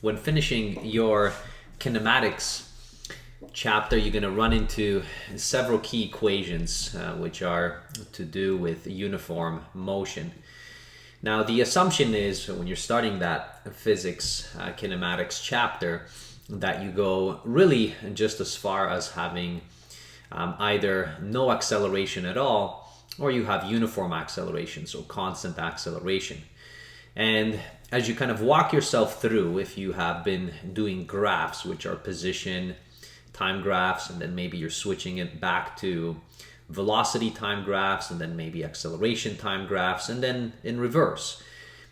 when finishing your kinematics chapter, you're going to run into several key equations which are to do with uniform motion. Now, the assumption is when you're starting that physics kinematics chapter that you go really just as far as having either no acceleration at all, or you have uniform acceleration, so constant acceleration. And as you kind of walk yourself through, if you have been doing graphs, which are position time graphs, and then maybe you're switching it back to velocity time graphs, and then maybe acceleration time graphs, and then in reverse,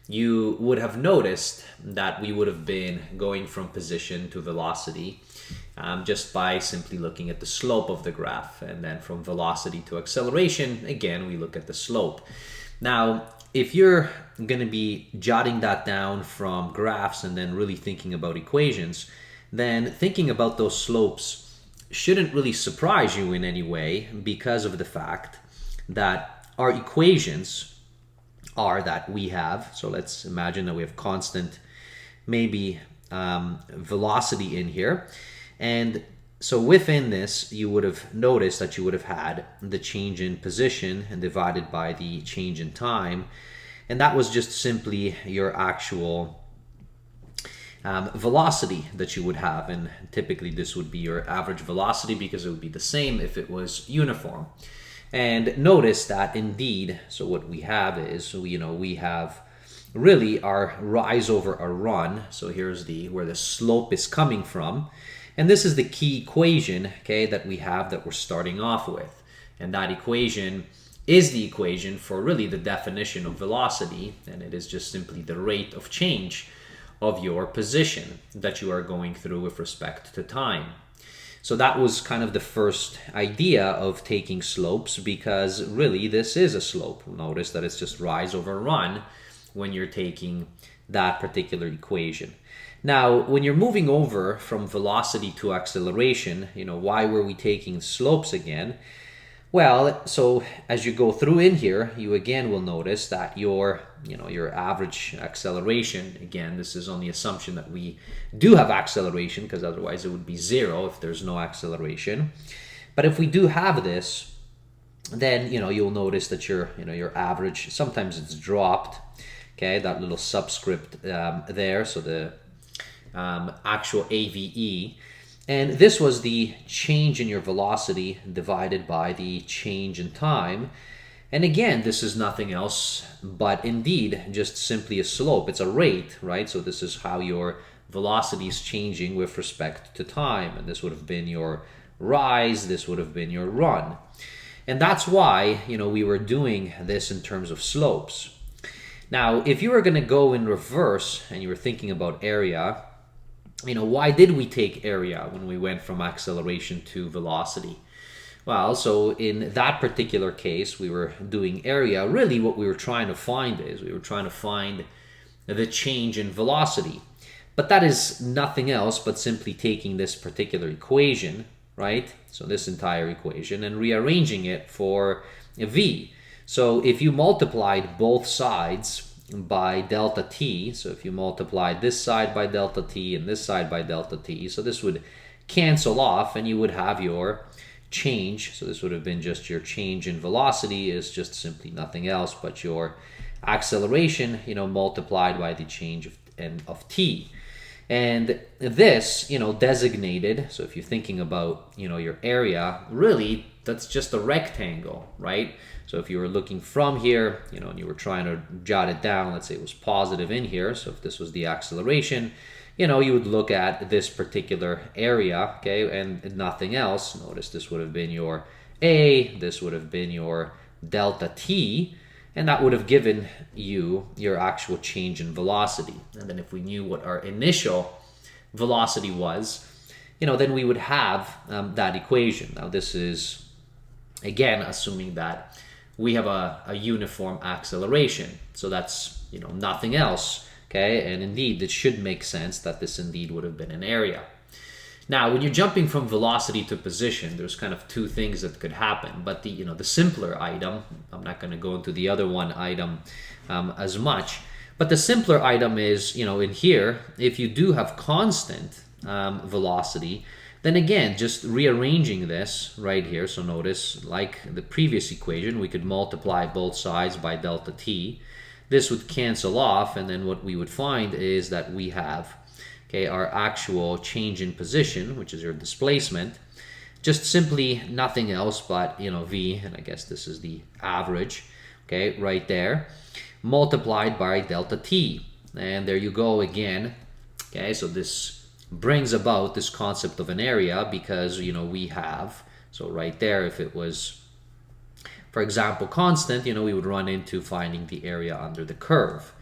you would have noticed that we would have been going from position to velocity just by simply looking at the slope of the graph. And then from velocity to acceleration, again, we look at the slope. Now, if you're going to be jotting that down from graphs and then really thinking about equations, then thinking about those slopes shouldn't really surprise you in any way, because of the fact that our equations are that we have, so let's imagine that we have constant maybe velocity in here, and so within this you would have noticed that you would have had the change in position and divided by the change in time, and that was just simply your actual velocity that you would have. And typically this would be your average velocity, because it would be the same if it was uniform. And notice that indeed, so what we have is, we have really our rise over our run. So here's where the slope is coming from. And this is the key equation, okay, that we have that we're starting off with. And that equation is the equation for really the definition of velocity. And it is just simply the rate of change of your position that you are going through with respect to time. So that was kind of the first idea of taking slopes, because really this is a slope. Notice that it's just rise over run when you're taking that particular equation. Now, when you're moving over from velocity to acceleration, why were we taking slopes again? Well, so as you go through in here, you again will notice that your average acceleration, again, this is on the assumption that we do have acceleration, because otherwise it would be zero if there's no acceleration. But if we do have this, then, you'll notice that your average, sometimes it's dropped, okay, that little subscript there, so the actual AVE. And this was the change in your velocity divided by the change in time. And again, this is nothing else but indeed just simply a slope. It's a rate, right? So this is how your velocity is changing with respect to time. And this would have been your rise, this would have been your run. And that's why, we were doing this in terms of slopes. Now, if you were going to go in reverse and you were thinking about area, why did we take area when we went from acceleration to velocity? Well, so in that particular case, we were doing area. Really what we were trying to find is we were trying to find the change in velocity. But that is nothing else but simply taking this particular equation, right? So this entire equation, and rearranging it for a v. So if you multiplied both sides by delta t, so if you multiply this side by delta t and this side by delta t, so this would cancel off and you would have your change. So this would have been just your change in velocity is just simply nothing else but your acceleration, multiplied by the change of t. And this, designated, so if you're thinking about, your area, really that's just a rectangle, right? So if you were looking from here, and you were trying to jot it down, let's say it was positive in here. So if this was the acceleration, you would look at this particular area, okay, and nothing else. Notice this would have been your A, this would have been your delta t, and that would have given you your actual change in velocity. And then if we knew what our initial velocity was, then we would have that equation. Now this is, again, assuming that we have a uniform acceleration. So that's, nothing else, okay? And indeed, it should make sense that this indeed would have been an area. Now, when you're jumping from velocity to position, there's kind of two things that could happen. But the simpler item, I'm not going to go into the other one item as much, But the simpler item is, in here, if you do have constant velocity, then again, just rearranging this right here. So notice, like the previous equation, we could multiply both sides by delta t. This would cancel off, and then what we would find is that we have, okay, our actual change in position, which is your displacement, just simply nothing else but, v, and I guess this is the average, okay, right there, multiplied by delta t. And there you go again. Okay, so this brings about this concept of an area because, we have, so right there, if it was, for example, constant, we would run into finding the area under the curve.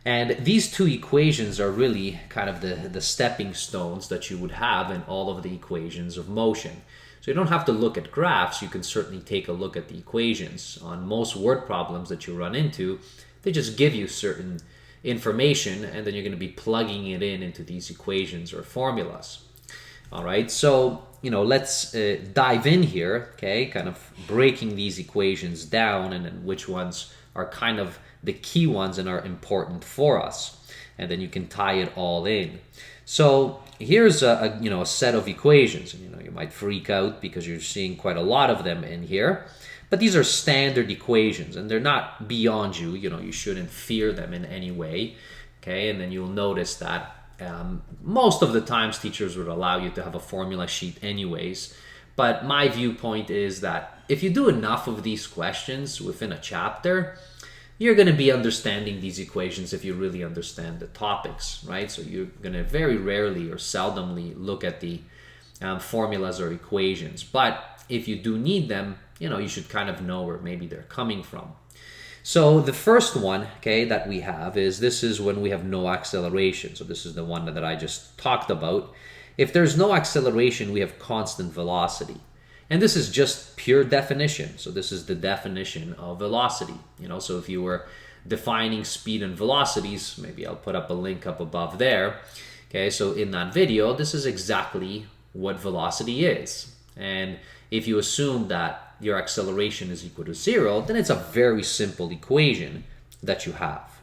And these two equations are really kind of the stepping stones that you would have in all of the equations of motion. So you don't have to look at graphs. You can certainly take a look at the equations. On most word problems that you run into, they just give you certain information, and then you're going to be plugging it into these equations or formulas. All right, so let's dive in here, okay, kind of breaking these equations down and then which ones are kind of the key ones and are important for us, and then you can tie it all in. So here's a set of equations, and you might freak out because you're seeing quite a lot of them in here, but these are standard equations and they're not beyond you. You shouldn't fear them in any way, okay? And then you'll notice that most of the times teachers would allow you to have a formula sheet anyways, but my viewpoint is that if you do enough of these questions within a chapter, you're going to be understanding these equations if you really understand the topics, right? So you're going to very rarely or seldomly look at the formulas or equations, but if you do need them, you should kind of know where maybe they're coming from. So the first one, okay, that we have this is when we have no acceleration. So this is the one that I just talked about. If there's no acceleration, we have constant velocity. And this is just pure definition. So this is the definition of velocity. So if you were defining speed and velocities, maybe I'll put up a link up above there. Okay, so in that video, this is exactly what velocity is. And if you assume that your acceleration is equal to 0, then it's a very simple equation that you have.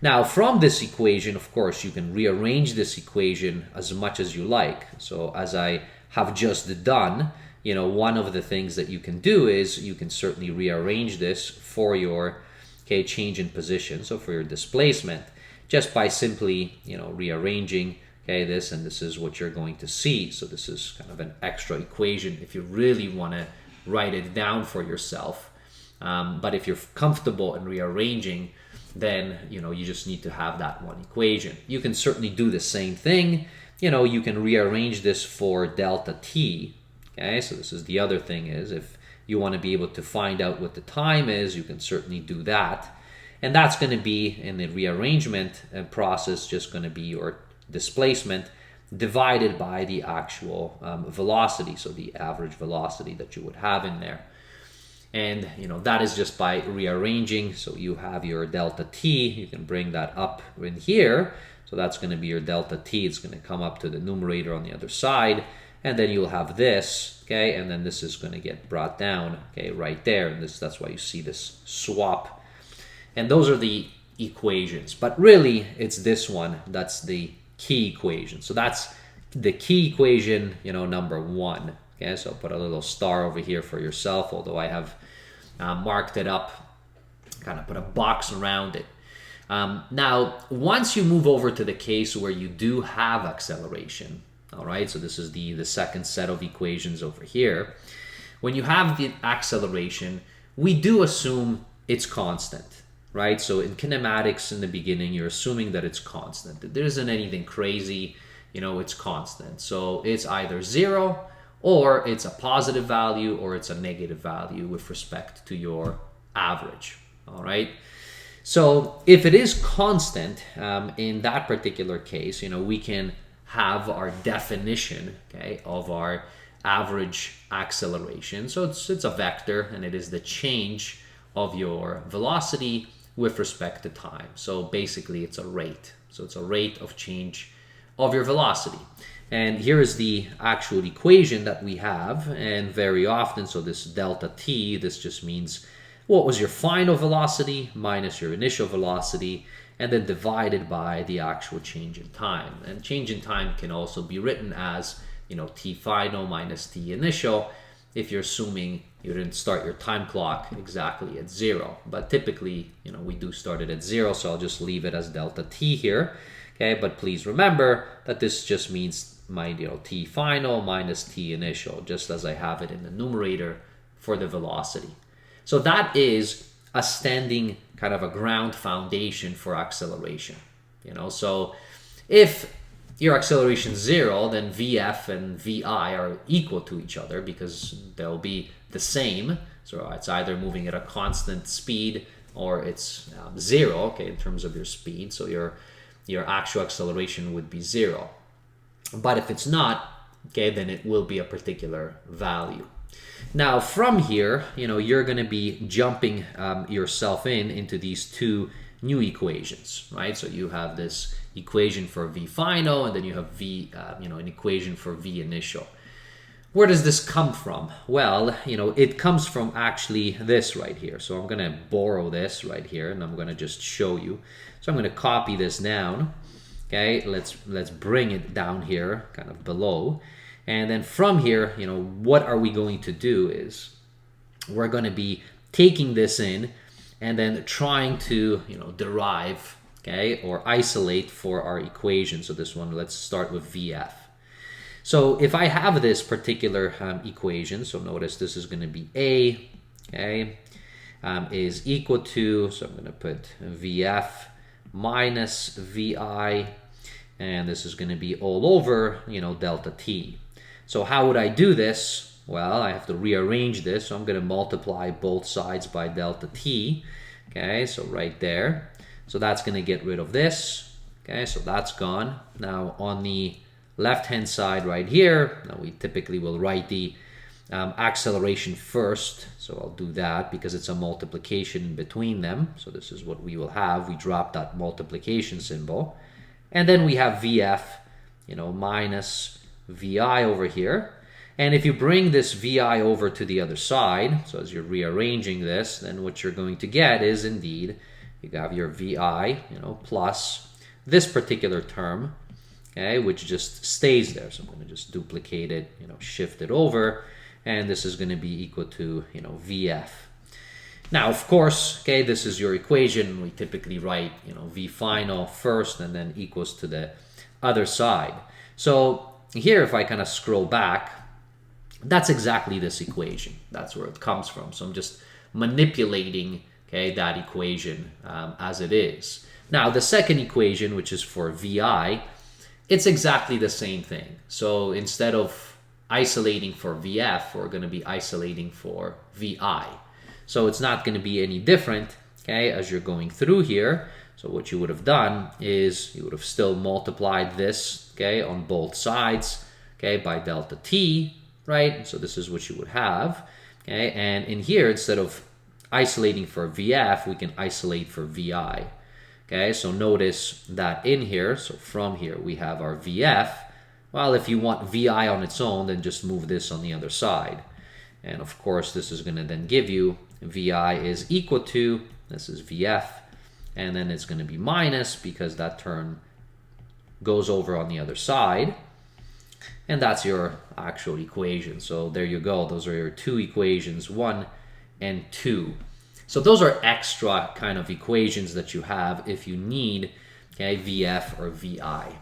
Now, from this equation, of course, you can rearrange this equation as much as you like. So as I have just done, one of the things that you can do is you can certainly rearrange this for your change in position, so for your displacement, just by simply rearranging this, and this is what you're going to see. So this is kind of an extra equation if you really want to write it down for yourself. But if you're comfortable in rearranging, then you just need to have that one equation. You can certainly do the same thing. You can rearrange this for delta t. Okay, so this is the other thing is if you want to be able to find out what the time is, you can certainly do that. And that's going to be in the rearrangement process just going to be your displacement divided by the actual velocity, so the average velocity that you would have in there. And that is just by rearranging. So you have your delta t, you can bring that up in here, so that's going to be your delta t. It's going to come up to the numerator on the other side, and then you'll have this, okay, and then this is going to get brought down, okay, right there, and that's why you see this swap. And those are the equations, but really it's this one that's the key equation. So that's the key equation, number one. Okay, so I'll put a little star over here for yourself, although I have marked it up, kind of put a box around it. Now, once you move over to the case where you do have acceleration, all right, so this is the second set of equations over here. When you have the acceleration, we do assume it's constant. Right, so in kinematics in the beginning, you're assuming that it's constant. There isn't anything crazy, it's constant. So it's either 0 or it's a positive value or it's a negative value with respect to your average. All right. So if it is constant, in that particular case, we can have our definition, okay, of our average acceleration. So it's a vector, and it is the change of your velocity with respect to time. So basically it's a rate. So it's a rate of change of your velocity. And here is the actual equation that we have. And very often, so this delta t, this just means what was your final velocity minus your initial velocity. and then divided by the actual change in time. And change in time can also be written as, t final minus t initial, if you're assuming you didn't start your time clock exactly at 0. But typically, we do start it at 0, so I'll just leave it as delta t here. Okay, but please remember that this just means my t final minus t initial, just as I have it in the numerator for the velocity. So that is a standing kind of a ground foundation for acceleration. So if your acceleration is 0, then Vf and Vi are equal to each other because they'll be the same. So it's either moving at a constant speed or it's 0, okay, in terms of your speed. So your actual acceleration would be 0. But if it's not, okay, then it will be a particular value. Now from here, you're going to be jumping yourself into these two new equations, right? So you have this equation for V final, and then you have an equation for V initial. Where does this come from? Well, it comes from actually this right here. So I'm going to borrow this right here, and I'm going to just show you. So I'm going to copy this down. Okay, let's bring it down here, kind of below. And then from here, what are we going to do is we're going to be taking this in and then trying to, derive, okay, or isolate for our equation. So this one, let's start with Vf. So if I have this particular equation, so notice this is going to be A, okay, is equal to, so I'm going to put Vf minus Vi, and this is going to be all over, delta t. So how would I do this? Well, I have to rearrange this, so I'm going to multiply both sides by delta t, okay, so right there. So that's going to get rid of this, okay, so that's gone. Now on the left-hand side right here, now we typically will write the acceleration first, so I'll do that because it's a multiplication between them. So this is what we will have. We drop that multiplication symbol, and then we have Vf, minus Vi over here. And if you bring this Vi over to the other side, so as you're rearranging this, then what you're going to get is indeed, you have your Vi, plus this particular term, okay, which just stays there. So I'm going to just duplicate it, shift it over, and this is going to be equal to, Vf. Now, of course, okay, this is your equation. We typically write, V final first and then equals to the other side. So here, if I kind of scroll back, that's exactly this equation. That's where it comes from. So I'm just manipulating, okay, that equation as it is. Now, the second equation, which is for Vi, it's exactly the same thing. So instead of isolating for Vf, we're going to be isolating for Vi. So it's not going to be any different, okay, as you're going through here. So what you would have done is you would have still multiplied this, okay, on both sides, okay, by delta t, right? So this is what you would have, okay? And in here, instead of isolating for Vf, we can isolate for Vi, okay? So notice that in here, so from here, we have our Vf. Well, if you want Vi on its own, then just move this on the other side. And of course, this is going to then give you Vi is equal to, this is Vf, and then it's going to be minus because that term goes over on the other side. And that's your actual equation. So there you go. Those are your two equations, 1 and 2. So those are extra kind of equations that you have if you need, okay, Vf or Vi.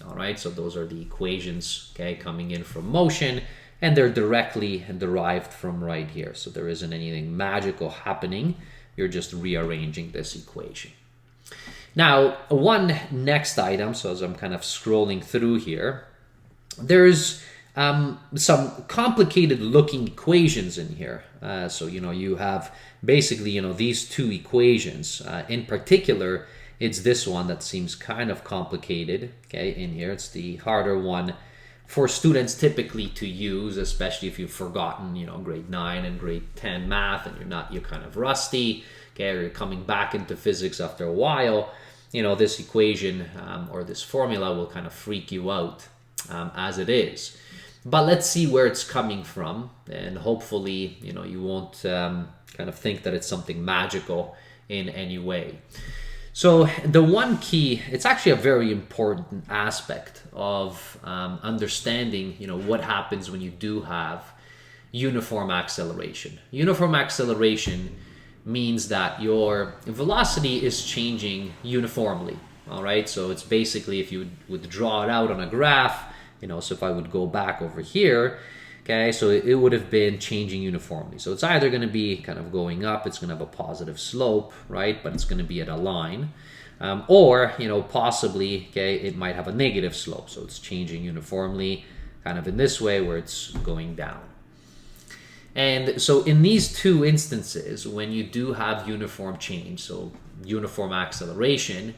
All right, so those are the equations, okay, coming in from motion, and they're directly derived from right here. So there isn't anything magical happening. You're just rearranging this equation. Now, one next item, so as I'm kind of scrolling through here, there's some complicated looking equations in here. So, you have basically, these two equations. In particular, it's this one that seems kind of complicated, okay, in here. It's the harder one for students typically to use, especially if you've forgotten, grade 9 and grade 10 math and you're kind of rusty, okay, or you're coming back into physics after a while. This equation or this formula will kind of freak you out as it is. But let's see where it's coming from, and hopefully, you won't kind of think that it's something magical in any way. So the one key, it's actually a very important aspect of understanding, what happens when you do have uniform acceleration. Uniform acceleration means that your velocity is changing uniformly. All right, so it's basically, if you would draw it out on a graph, so if I would go back over here, okay, so it would have been changing uniformly. So it's either going to be kind of going up, it's going to have a positive slope, right, but it's going to be at a line, or, possibly, okay, it might have a negative slope, so it's changing uniformly kind of in this way where it's going down. And so in these two instances, when you do have uniform change, so uniform acceleration,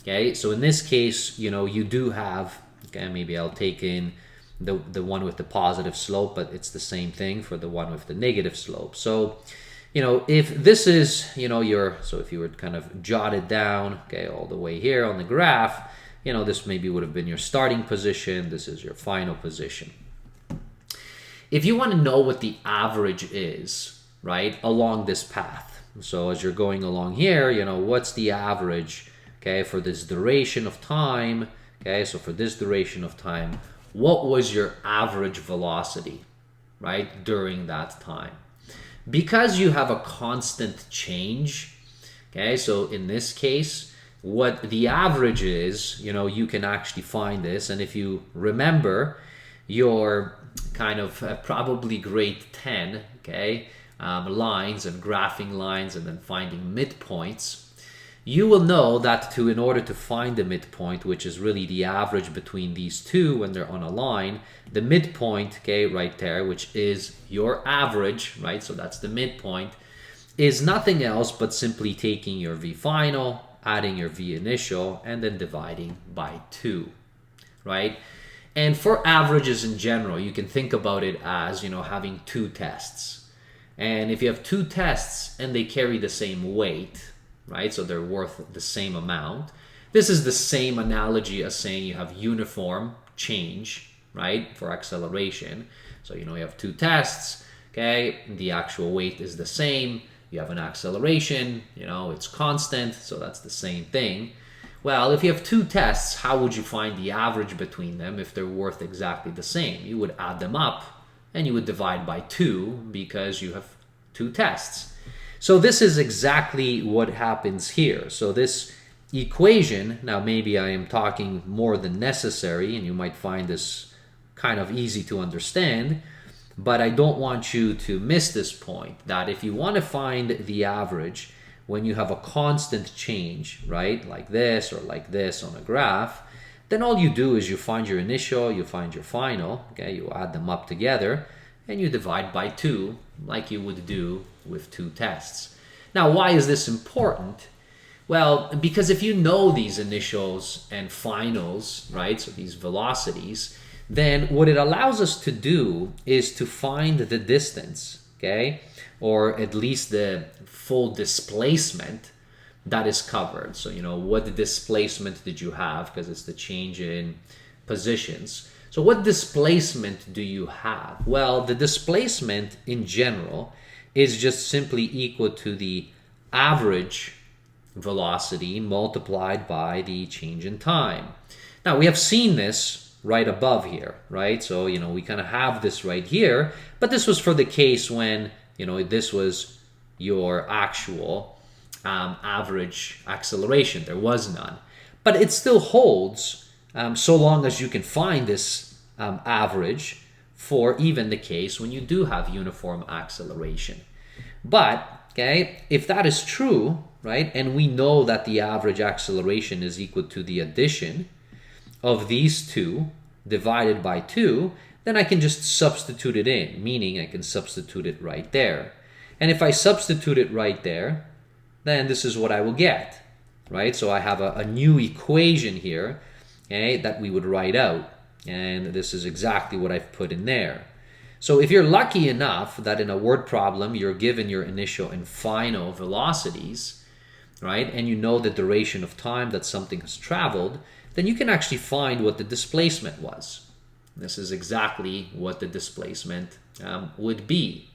okay, so in this case, you do have, okay, maybe I'll take in the one with the positive slope, but it's the same thing for the one with the negative slope. So, if this is, so if you were kind of jotted down, okay, all the way here on the graph, this maybe would have been your starting position, this is your final position. If you want to know what the average is, right, along this path, so as you're going along here, what's the average, okay, for this duration of time, okay, so for this duration of time, what was your average velocity, right, during that time? Because you have a constant change, okay, so in this case, what the average is, you can actually find this, and if you remember your kind of probably grade 10, okay, lines and graphing lines and then finding midpoints, you will know that in order to find the midpoint, which is really the average between these two when they're on a line, the midpoint, okay, right there, which is your average, right, so that's the midpoint, is nothing else but simply taking your V final, adding your V initial, and then dividing by 2, right? And for averages in general, you can think about it as, having two tests. And if you have two tests and they carry the same weight, right, so they're worth the same amount, this is the same analogy as saying you have uniform change, right, for acceleration. So, you have two tests, okay, the actual weight is the same, you have an acceleration, it's constant, so that's the same thing. Well, if you have two tests, how would you find the average between them if they're worth exactly the same? You would add them up and you would divide by 2 because you have two tests. So this is exactly what happens here. So this equation, now maybe I am talking more than necessary and you might find this kind of easy to understand, but I don't want you to miss this point, that if you want to find the average when you have a constant change, right, like this or like this on a graph, then all you do is you find your initial, you find your final, okay, you add them up together, and you divide by 2 like you would do with two tests. Now, why is this important? Well, because if you know these initials and finals, right, so these velocities, then what it allows us to do is to find the distance, okay, or at least the full displacement that is covered. So, what displacement did you have? Because it's the change in positions. So what displacement do you have? Well, the displacement in general is just simply equal to the average velocity multiplied by the change in time. Now, we have seen this right above here, right? So, we kind of have this right here, but this was for the case when, this was your actual average acceleration. There was none. But it still holds so long as you can find this average for even the case when you do have uniform acceleration. But, okay, if that is true, right, and we know that the average acceleration is equal to the addition of these two divided by 2, then I can just substitute it in, meaning I can substitute it right there. And if I substitute it right there, then this is what I will get, right? So I have a new equation here, okay, that we would write out. And this is exactly what I've put in there. So if you're lucky enough that in a word problem you're given your initial and final velocities, right, and you know the duration of time that something has traveled, then you can actually find what the displacement was. This is exactly what the displacement would be.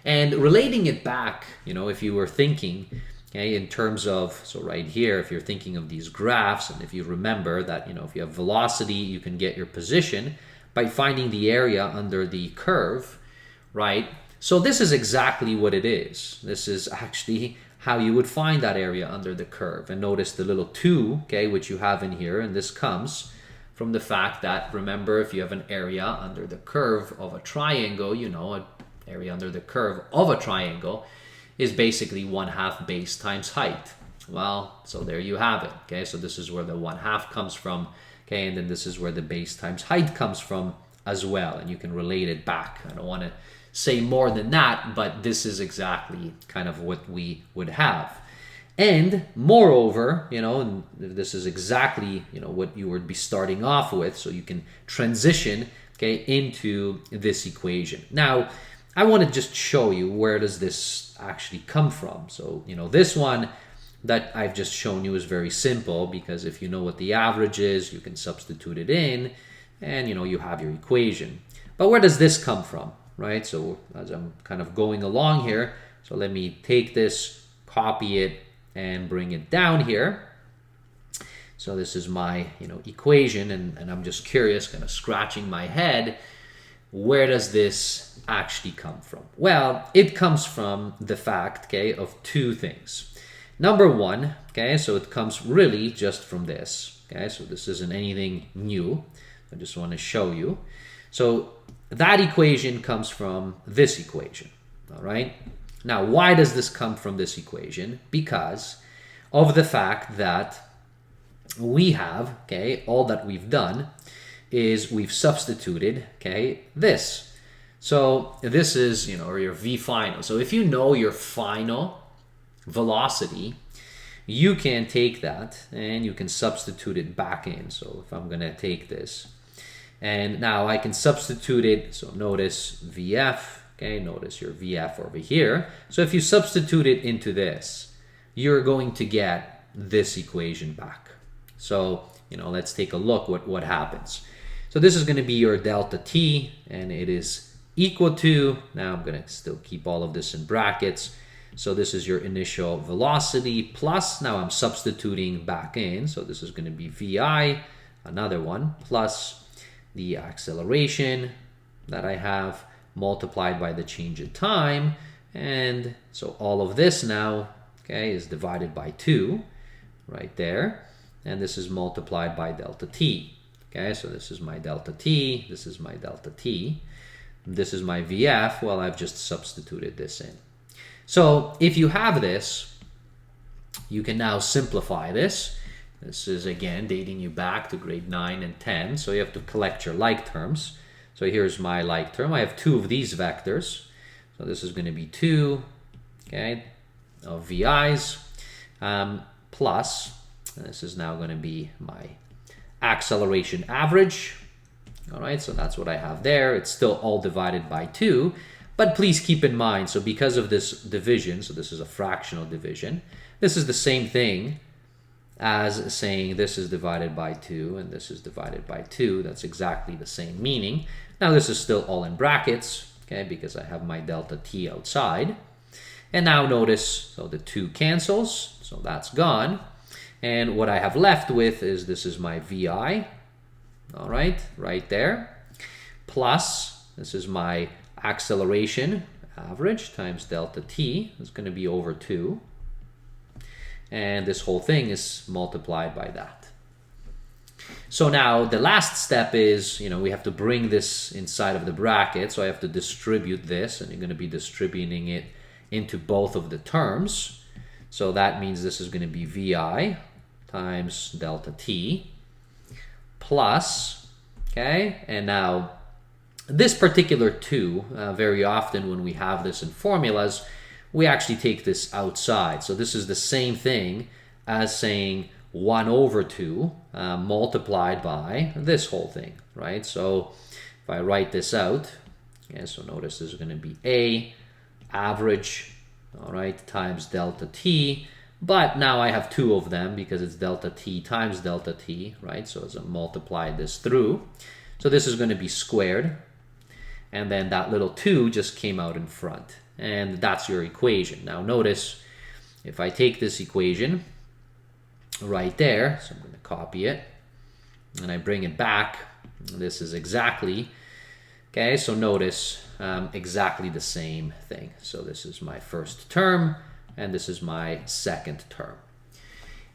And relating it back, if you were thinking, okay, in terms of, so right here, if you're thinking of these graphs, and if you remember that, if you have velocity, you can get your position by finding the area under the curve, right? So this is exactly what it is. This is actually how you would find that area under the curve. And notice the little 2, okay, which you have in here, and this comes from the fact that, remember, if you have an area under the curve of a triangle, an area under the curve of a triangle is basically 1/2 base times height. Well, so there you have it, okay? So this is where the 1/2 comes from, okay? And then this is where the base times height comes from as well, and you can relate it back. I don't want to say more than that, but this is exactly kind of what we would have. And moreover, and this is exactly, what you would be starting off with, so you can transition, okay, into this equation. Now, I want to just show you where does this actually come from. So, this one that I've just shown you is very simple, because if you know what the average is, you can substitute it in, and, you have your equation. But where does this come from, right? So as I'm kind of going along here, so let me take this, copy it, and bring it down here. So this is my, equation, and I'm just curious, kind of scratching my head, where does this actually come from? Well, it comes from the fact, okay, of 2 things. Number 1, okay, so it comes really just from this, okay, so this isn't anything new. I just want to show you. So that equation comes from this equation, all right? Now, why does this come from this equation? Because of the fact that we have, okay, all that we've done is we've substituted, okay, this. So this is, or your V final. So if you know your final velocity, you can take that and you can substitute it back in. So if I'm going to take this, and now I can substitute it. So notice VF, okay, notice your VF over here. So if you substitute it into this, you're going to get this equation back. So, let's take a look what happens. So this is going to be your delta T, and it is equal to, now I'm going to still keep all of this in brackets. So this is your initial velocity plus, now I'm substituting back in. So this is going to be VI, another one, plus the acceleration that I have multiplied by the change in time. And so all of this now, okay, is divided by 2 right there. And this is multiplied by delta T. Okay, so this is my delta T, this is my delta T. This is my VF, well, I've just substituted this in. So if you have this, you can now simplify this. This is, again, dating you back to grade 9 and 10. So you have to collect your like terms. So here's my like term. I have 2 of these vectors. So this is going to be 2, okay, of VIs, plus, this is now going to be my acceleration average. All right, so that's what I have there. It's still all divided by 2. But please keep in mind, so because of this division, so this is a fractional division, this is the same thing as saying this is divided by 2 and this is divided by 2. That's exactly the same meaning. Now this is still all in brackets, okay, because I have my delta T outside. And now notice, so the 2 cancels, so that's gone. And what I have left with is this is my VI, all right there, plus this is my acceleration average times delta T. It's going to be over 2. And this whole thing is multiplied by that. So now the last step is, we have to bring this inside of the bracket. So I have to distribute this, and you're going to be distributing it into both of the terms. So that means this is going to be VI times delta T plus, okay, and now this particular 2, very often when we have this in formulas, we actually take this outside. So this is the same thing as saying 1 over 2 multiplied by this whole thing, right? So if I write this out, okay, so notice this is going to be A average, all right, times delta T. But now I have 2 of them because it's delta T times delta T, right? So as I multiply this through, so this is going to be squared. And then that little 2 just came out in front. And that's your equation. Now notice if I take this equation right there, so I'm going to copy it, and I bring it back, this is exactly, okay, so notice exactly the same thing. So this is my first term, and this is my second term.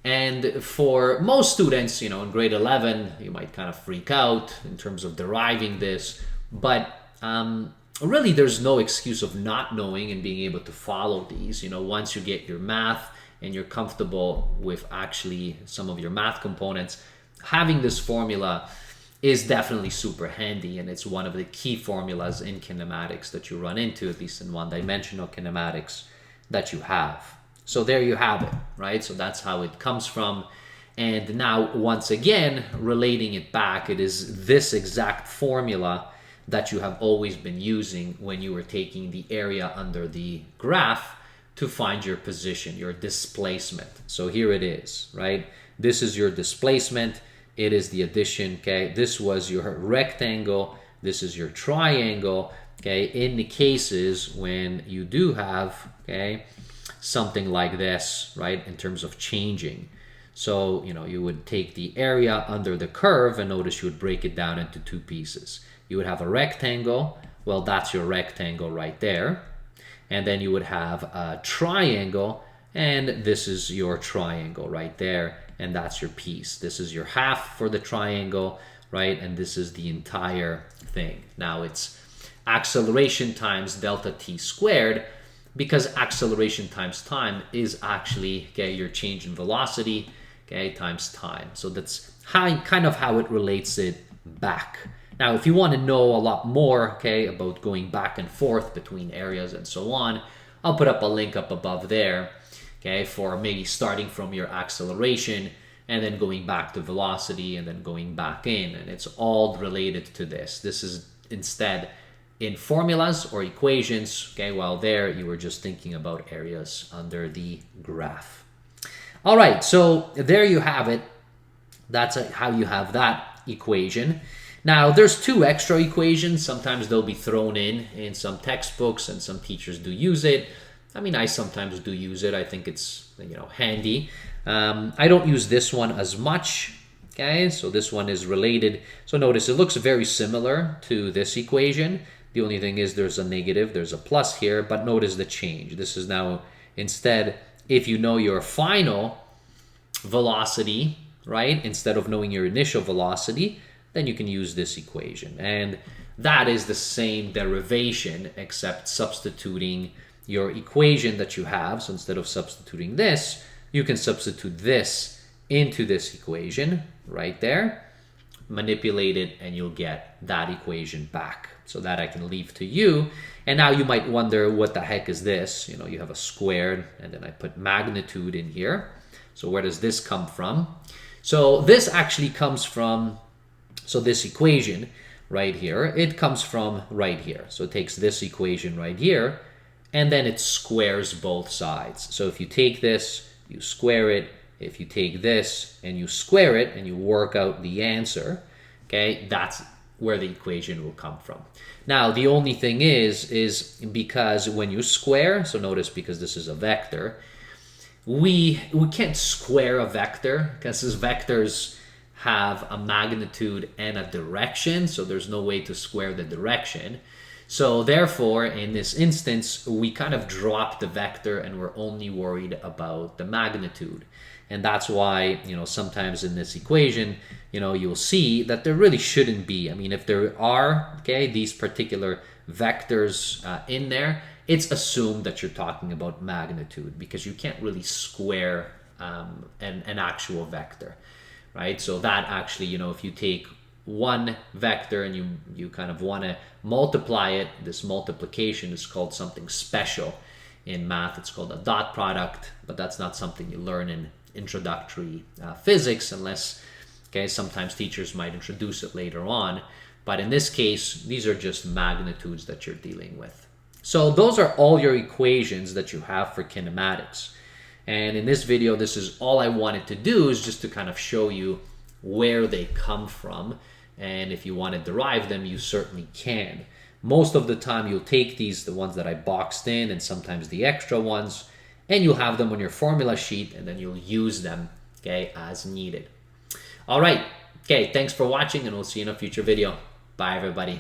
And for most students, in grade 11, you might kind of freak out in terms of deriving this, but really there's no excuse of not knowing and being able to follow these. Once you get your math and you're comfortable with actually some of your math components, having this formula is definitely super handy, and it's one of the key formulas in kinematics that you run into, at least in one-dimensional kinematics that you have. So there you have it, right? So that's how it comes from. And now, once again, relating it back, it is this exact formula that you have always been using when you were taking the area under the graph to find your position, your displacement. So here it is, right? This is your displacement. It is the addition, okay? This was your rectangle. This is your triangle, okay? In the cases when you do have, okay, something like this, right, in terms of changing. So, you would take the area under the curve, and notice you would break it down into two pieces. You would have a rectangle. Well, that's your rectangle right there. And then you would have a triangle, and this is your triangle right there, and that's your piece. This is your half for the triangle, right? And this is the entire thing. Now it's acceleration times delta t squared, because acceleration times time is actually, okay, your change in velocity, okay, times time. So that's kind of how it relates it back. Now, if you want to know a lot more, okay, about going back and forth between areas and so on, I'll put up a link up above there, okay, for maybe starting from your acceleration and then going back to velocity and then going back in. And it's all related to this. This is instead in formulas or equations, okay, while there you were just thinking about areas under the graph. All right, so there you have it. That's how you have that equation. Now, there's two extra equations. Sometimes they'll be thrown in some textbooks, and some teachers do use it. I mean, I sometimes do use it. I think it's, handy. I don't use this one as much, okay? So this one is related. So notice it looks very similar to this equation. The only thing is there's a negative, there's a plus here, but notice the change. This is now, instead, if you know your final velocity, right, instead of knowing your initial velocity, then you can use this equation. And that is the same derivation, except substituting your equation that you have. So instead of substituting this, you can substitute this into this equation right there, manipulate it, and you'll get that equation back. So that I can leave to you. And now you might wonder, what the heck is this? You have a squared, and then I put magnitude in here. So where does this come from? So this actually comes from, so this equation right here, it comes from right here. So it takes this equation right here, and then it squares both sides. So if you take this, you square it. If you take this and you square it and you work out the answer, okay, that's where the equation will come from. Now, the only thing is because when you square, so notice because this is a vector, we can't square a vector because these vectors have a magnitude and a direction, so there's no way to square the direction. So therefore, in this instance, we kind of drop the vector and we're only worried about the magnitude. And that's why, sometimes in this equation, you'll see that there really shouldn't be. I mean, if there are, okay, these particular vectors in there, it's assumed that you're talking about magnitude, because you can't really square an actual vector, right? So that actually, if you take one vector and you kind of want to multiply it, this multiplication is called something special in math. It's called a dot product, but that's not something you learn in introductory physics, unless, okay, sometimes teachers might introduce it later on. But in this case, these are just magnitudes that you're dealing with. So those are all your equations that you have for kinematics. And in this video, this is all I wanted to do, is just to kind of show you where they come from. And if you want to derive them, you certainly can. Most of the time, you'll take these, the ones that I boxed in, and sometimes the extra ones, and you'll have them on your formula sheet, and then you'll use them, okay, as needed. All right, okay, thanks for watching, and we'll see you in a future video. Bye, everybody.